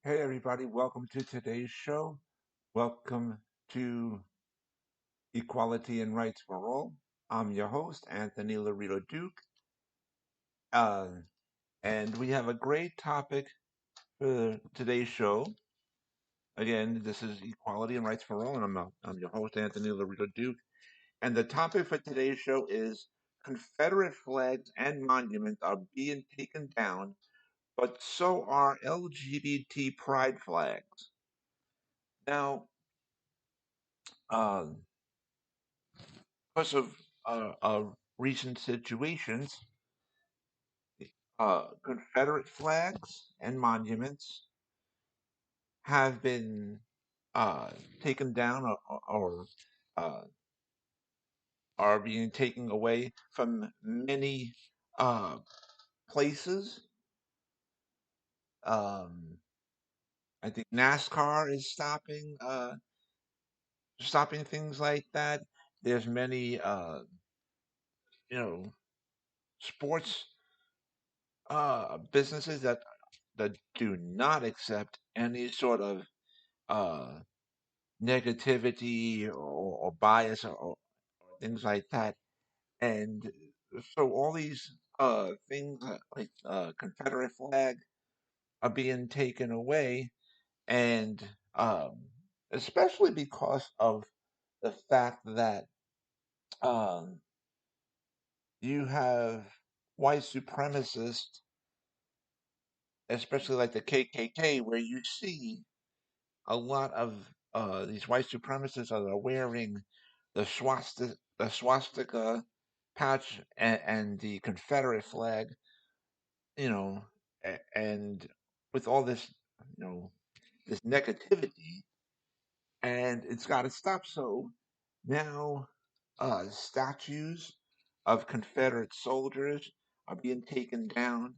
Hey, everybody, welcome to today's show. Welcome to Equality and Rights for All. I'm your host, Anthony Lorito-Duke, uh, and we have a great topic for today's show. Again, this is Equality and Rights for All, and I'm your host, Anthony Lorito-Duke. And the topic for today's show is Confederate flags and monuments are being taken down, but so are LGBT pride flags. Now, uh, because of recent situations, Confederate flags and monuments have been uh, taken down or uh, are being taken away from many uh, places. Um, I think NASCAR is stopping things like that. There's many you know sports businesses that do not accept any sort of uh, negativity or bias or things like that. And so all these things like Confederate flag are being taken away, and um, especially because of the fact that um, you have white supremacists, especially like the KKK, where you see a lot of these white supremacists are wearing the swastika patch and the Confederate flag, you know, and with all this, you know, this negativity, and it's got to stop. So now, statues of Confederate soldiers are being taken down.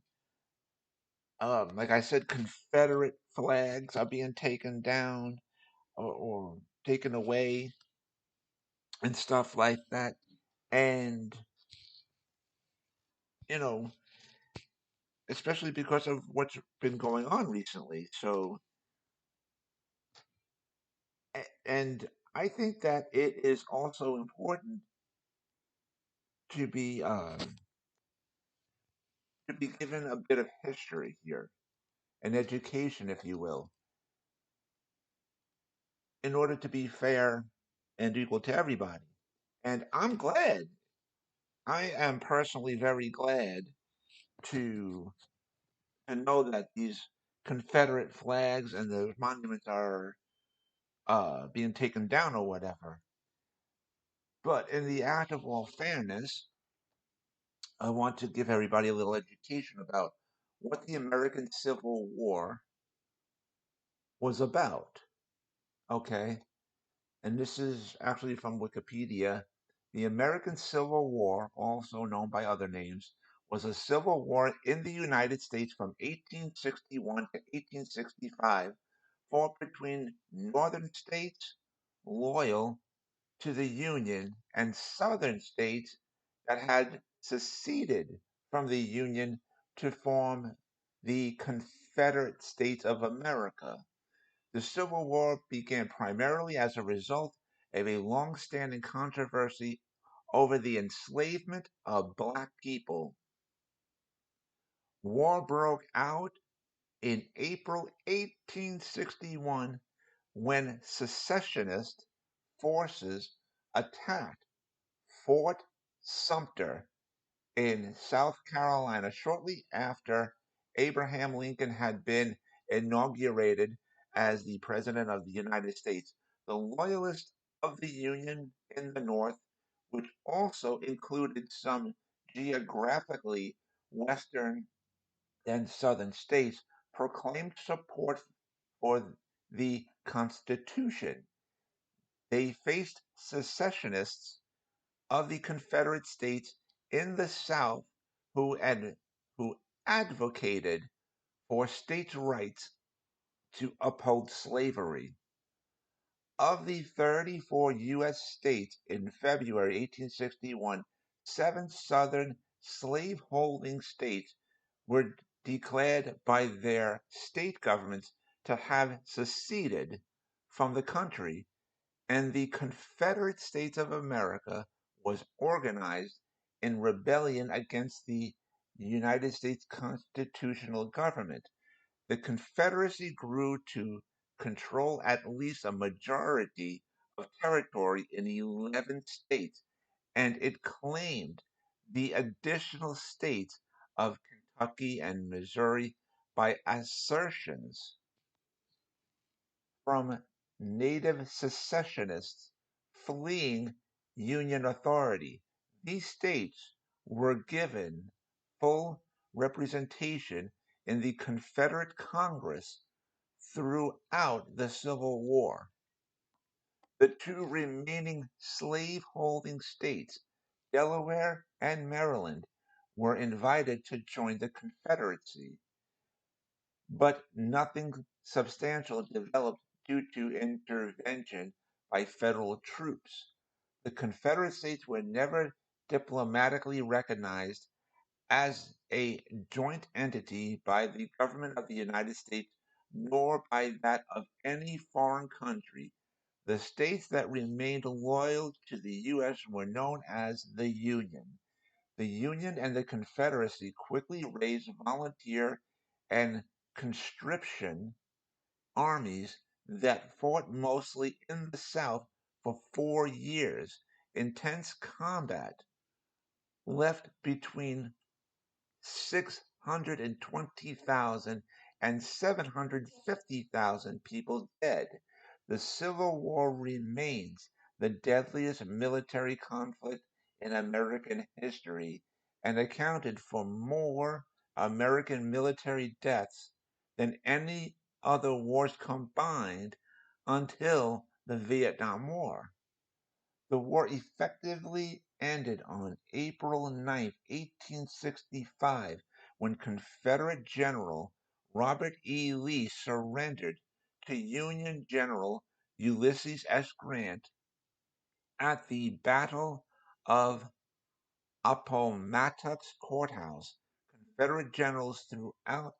Like I said, Confederate flags are being taken down or taken away and stuff like that. And, you know, especially because of what's been going on recently. So, and I think that it is also important to be given a bit of history here, an education, if you will, in order to be fair and equal to everybody. And I'm glad, I am personally very glad to know that these Confederate flags and the monuments are being taken down or whatever. But in the act of all fairness, I want to give everybody a little education about what the American Civil War was about. Okay, and this is actually from Wikipedia. The American Civil War, also known by other names, was a civil war in the United States from 1861 to 1865, fought between northern states loyal to the Union and southern states that had seceded from the Union to form the Confederate States of America. The Civil War began primarily as a result of a long-standing controversy over the enslavement of black people. War broke out in April 1861 when secessionist forces attacked Fort Sumter in South Carolina shortly after Abraham Lincoln had been inaugurated as the President of the United States. The Loyalists of the Union in the North, which also included some geographically western and southern states, proclaimed support for the Constitution. They faced secessionists of the Confederate States in the South who advocated for states' rights to uphold slavery. Of the 34 U.S. states in February 1861, seven southern slaveholding states were declared by their state governments to have seceded from the country, and the Confederate States of America was organized in rebellion against the United States constitutional government. The Confederacy grew to control at least a majority of territory in 11 states, and it claimed the additional states of Kentucky and Missouri by assertions from native secessionists fleeing Union authority. These states were given full representation in the Confederate Congress throughout the Civil War. The two remaining slave-holding states, Delaware and Maryland, were invited to join the Confederacy, but nothing substantial developed due to intervention by federal troops. The Confederate States were never diplomatically recognized as a joint entity by the government of the United States, nor by that of any foreign country. The states that remained loyal to the U.S. were known as the Union. The Union and the Confederacy quickly raised volunteer and conscription armies that fought mostly in the South for 4 years. Intense combat left between 620,000 and 750,000 people dead. The Civil War remains the deadliest military conflict in American history and accounted for more American military deaths than any other wars combined until the Vietnam War. The war effectively ended on April 9th, 1865, when Confederate General Robert E. Lee surrendered to Union General Ulysses S. Grant at the Battle of Appomattox Courthouse. Confederate generals throughout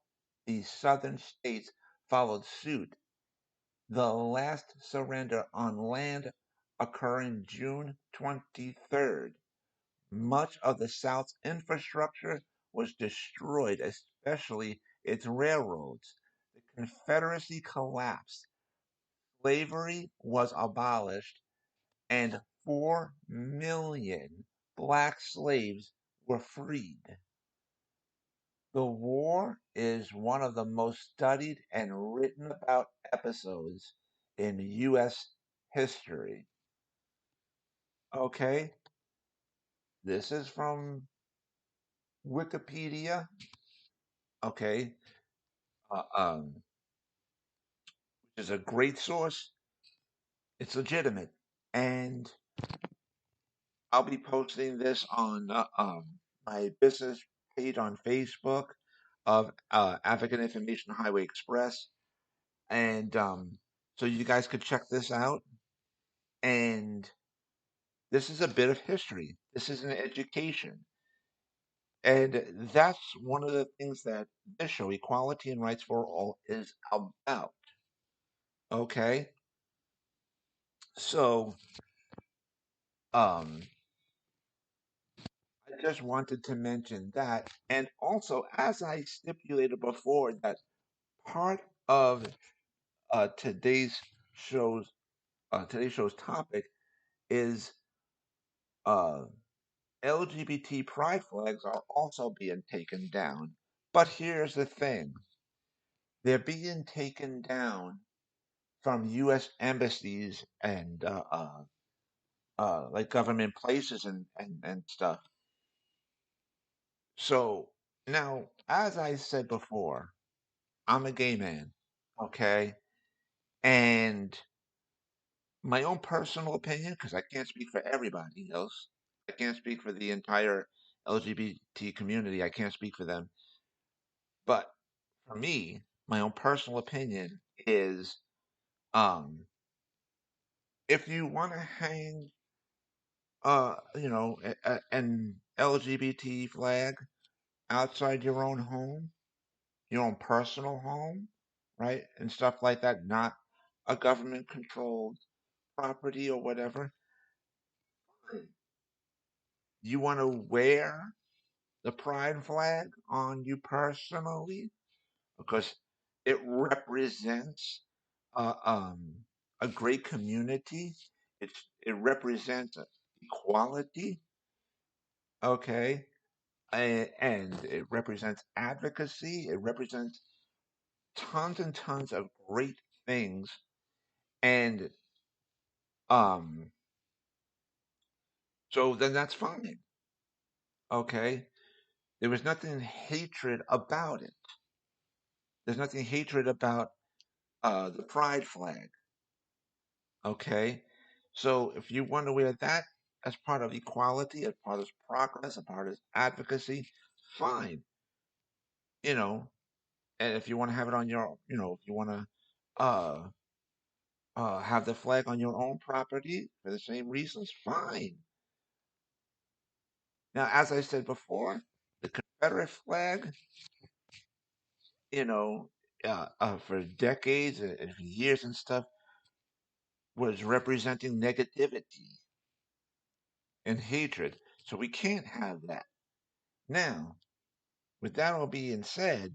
the Southern states followed suit, the last surrender on land occurring June 23rd. Much of the South's infrastructure was destroyed, especially its railroads. The Confederacy collapsed, slavery was abolished, and 4 million black slaves were freed. The war is one of the most studied and written about episodes in U.S. history. Okay, this is from Wikipedia. Okay, uh, um, which is a great source. It's legitimate, and I'll be posting this on my business page on Facebook of African Information Highway Express, and so you guys could check this out. And this is a bit of history. This is an education. And that's one of the things that this show, Equality and Rights for All, is about. Okay? So, um, I just wanted to mention that. And also, as I stipulated before, that part of uh, today's show's today's show's topic is uh, LGBT pride flags are also being taken down. But here's the thing: they're being taken down from U.S. embassies and like government places and stuff. So now, as I said before, I'm a gay man, okay? And my own personal opinion, because I can't speak for everybody else, I can't speak for the entire LGBT community, I can't speak for them. But for me, my own personal opinion is um, if you want to hang an LGBT flag outside your own home, your own personal home, right? And stuff like that, not a government controlled property or whatever. You want to wear the pride flag on you personally because it represents uh, um, a great community. It represents equality, okay, and it represents advocacy. It represents tons and tons of great things, and um, so then that's fine, okay. There was nothing hatred about it. There's nothing hatred about the pride flag. Okay. So if you want to wear that as part of equality, as part of progress, as part of advocacy, fine. You know, and if you want to have it on your, if you want to uh, have the flag on your own property for the same reasons, fine. Now, as I said before, the Confederate flag, you know, for decades and for years and stuff, was representing negativity and hatred. So we can't have that. Now, with that all being said,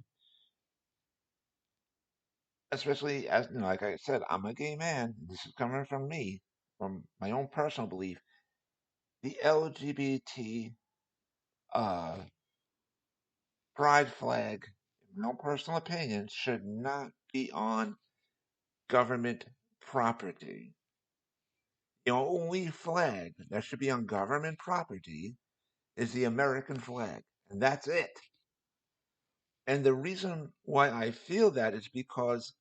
especially as like I said, I'm a gay man. This is coming from me, from my own personal belief. The LGBT uh, pride flag, in my own personal opinion, should not be on government property. The only flag that should be on government property is the American flag, and that's it. And the reason why I feel that is because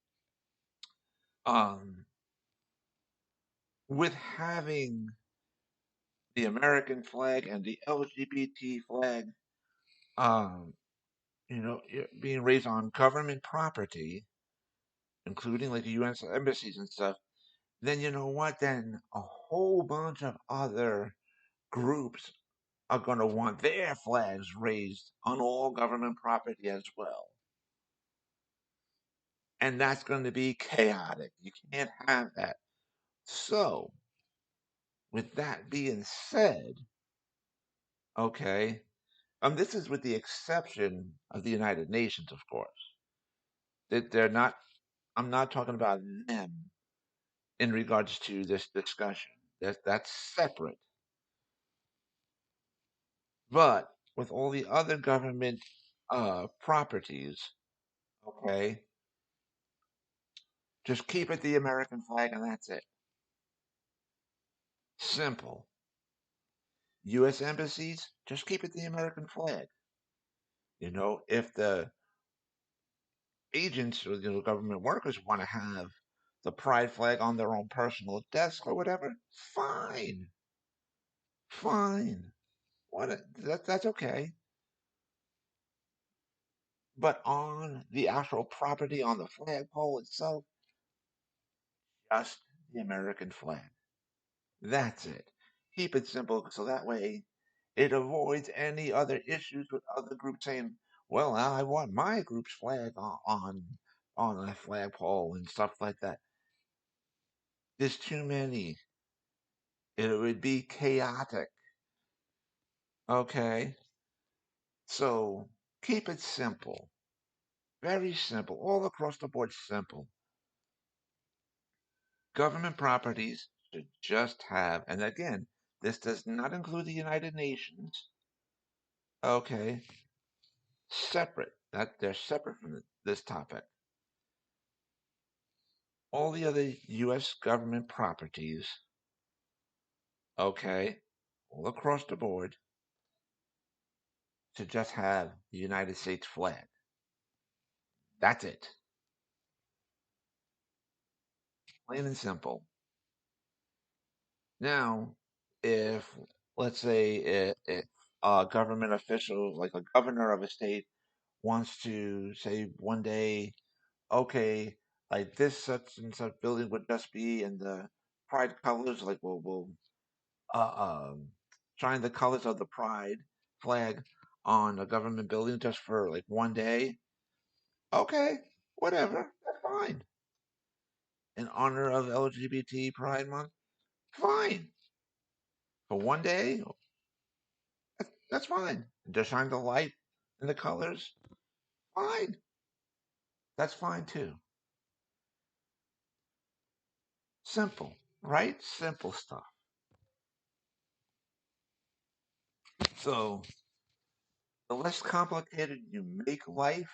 um, with having the American flag and the LGBT flag, um, being raised on government property, including like the U.S. embassies and stuff, then you know what? Then a whole bunch of other groups are going to want their flags raised on all government property as well. And that's going to be chaotic. You can't have that. So, with that being said, okay, this is with the exception of the United Nations, of course. They're not. I'm not talking about them in regards to this discussion. That's separate. But with all the other government properties, okay, just keep it the American flag and that's it. Simple. U.S. embassies, just keep it the American flag. If the agents or the government workers want to have the pride flag on their own personal desk or whatever, fine, fine. That's okay. But on the actual property, on the flagpole itself, just the American flag. That's it. Keep it simple so that way it avoids any other issues with other groups saying, "Well, I want my group's flag on a flagpole and stuff like that." There's too many. It would be chaotic. Okay, so keep it simple, very simple, all across the board, simple. Government properties should just have, and again, this does not include the United Nations. Okay, separate. That they're separate from this topic. All the other U.S. government properties, okay, all across the board, should just have the United States flag. That's it. Plain and simple. Now, if let's say if a government official, like a governor of a state, wants to say one day, okay, like this such and such building would just be in the pride colors, like we'll shine the colors of the pride flag on a government building just for like one day. Okay, whatever. fine. In honor of LGBT Pride Month, fine. For one day, that's fine. Just shine the light and the colors, fine. That's fine too. Simple, right? Simple stuff. So the less complicated you make life,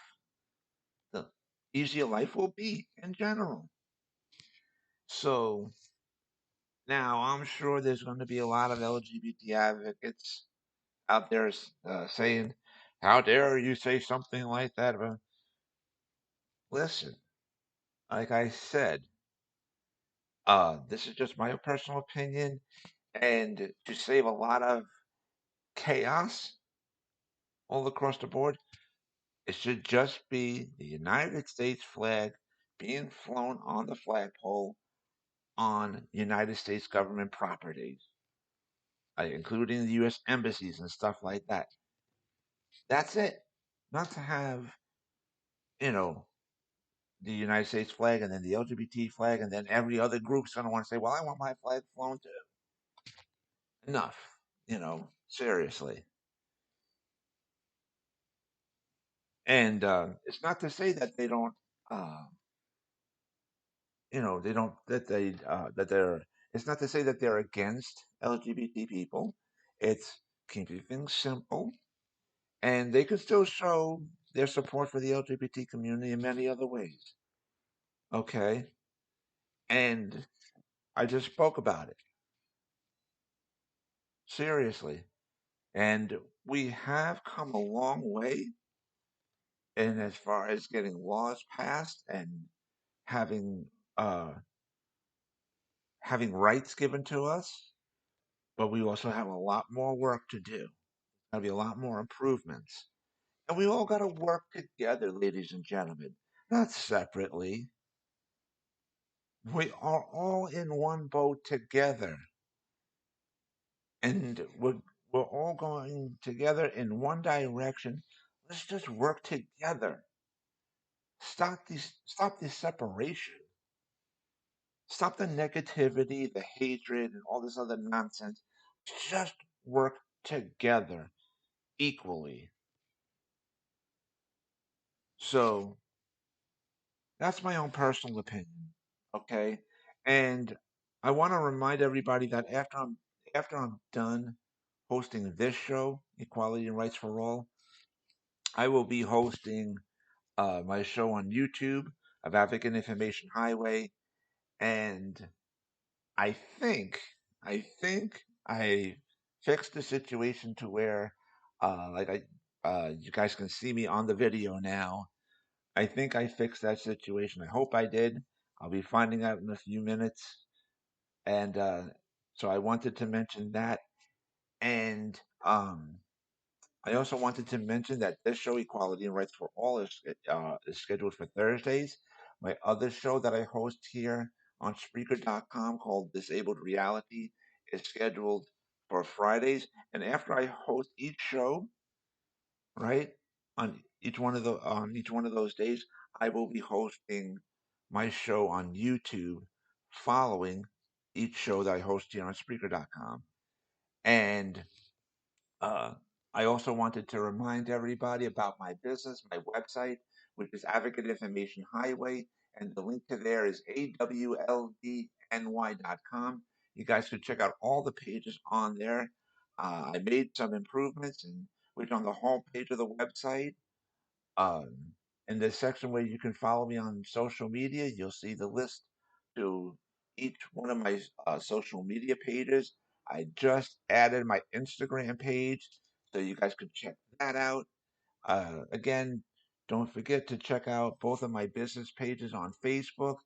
the easier life will be in general. So now I'm sure there's going to be a lot of LGBT advocates out there saying, "How dare you say something like that?" Listen, like I said, this is just my personal opinion, and to save a lot of chaos all across the board, it should just be the United States flag being flown on the flagpole on United States government properties, including the U.S. embassies and stuff like that. That's it. Not to have, you know, the United States flag and then the LGBT flag, and then every other group's going to want to say, well, I want my flag flown too. Enough, seriously. And it's not to say that they don't, uh, they don't, that they're, it's not to say that they're against LGBT people. It's keeping things simple. And they could still show their support for the LGBT community in many other ways. Okay. And I just spoke about it. Seriously. And we have come a long way in as far as getting laws passed and having uh, having rights given to us, but we also have a lot more work to do. There'll be a lot more improvements. And we all got to work together, ladies and gentlemen, not separately. We are all in one boat together, and we're all going together in one direction. Let's just work together. Stop this separation. Stop the negativity, the hatred, and all this other nonsense. Just work together equally. So that's my own personal opinion. Okay. And I want to remind everybody that after I'm done hosting this show, Equality and Rights for All, I will be hosting my show on YouTube of Advocate Information Highway, and I think I fixed the situation to where like you guys can see me on the video now. I think I fixed that situation. I hope I did. I'll be finding out in a few minutes. And so I wanted to mention that. And I also wanted to mention that this show, Equality and Rights for All, is scheduled for Thursdays. My other show that I host here on Spreaker.com called Disabled Reality is scheduled for Fridays. And after I host each show, right, on each one of those days, I will be hosting my show on YouTube following each show that I host here on Spreaker.com. And uh, I also wanted to remind everybody about my business, my website, which is Advocate Information Highway, and the link to there is awldny.com. You guys could check out all the pages on there. I made some improvements, and which on the home page of the website, um, in the section where you can follow me on social media, you'll see the list to each one of my social media pages. I just added my Instagram page, so you guys can check that out. Again, don't forget to check out both of my business pages on Facebook.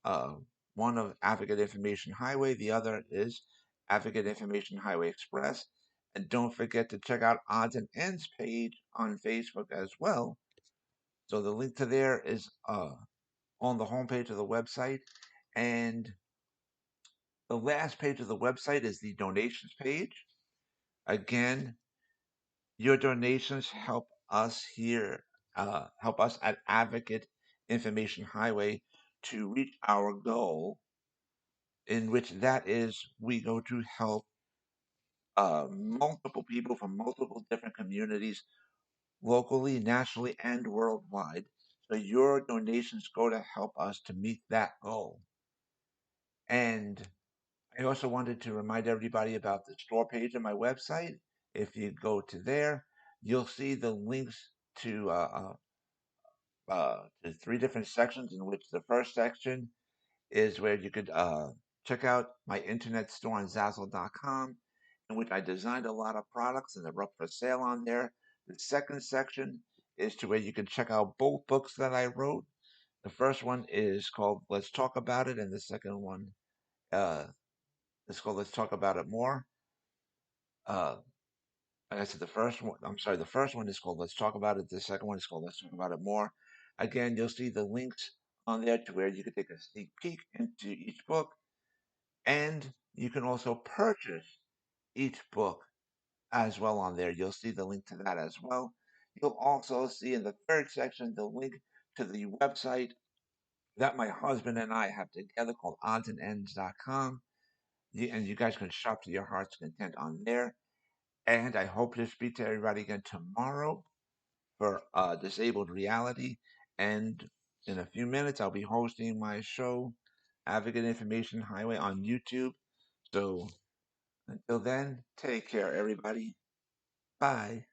Uh, one of Advocate Information Highway, the other is Advocate Information Highway Express. And don't forget to check out Odds and Ends page on Facebook as well. So the link to there is on the homepage of the website. And the last page of the website is the donations page. Again, your donations help us here, help us at Advocate Information Highway to reach our goal, in which that is we go to help multiple people from multiple different communities, locally, nationally, and worldwide. So your donations go to help us to meet that goal. And I also wanted to remind everybody about the store page on my website. If you go to there, you'll see the links to three different sections, in which the first section is where you could check out my internet store on Zazzle.com, in which I designed a lot of products and they're up for sale on there. The second section is to where you can check out both books that I wrote. The first one is called Let's Talk About It, and the second one uh, is called Let's Talk About It More. Uh, like I said, the first one is called Let's Talk About It. The second one is called Let's Talk About It More. Again, you'll see the links on there to where you can take a sneak peek into each book, and you can also purchase each book as well on there. You'll see the link to that as well. You'll also see in the third section the link to the website that my husband and I have together called oddsandends.com. And you guys can shop to your heart's content on there. And I hope to speak to everybody again tomorrow for Disabled Reality. And in a few minutes, I'll be hosting my show, Advocate Information Highway, on YouTube. So until then, take care, everybody. Bye.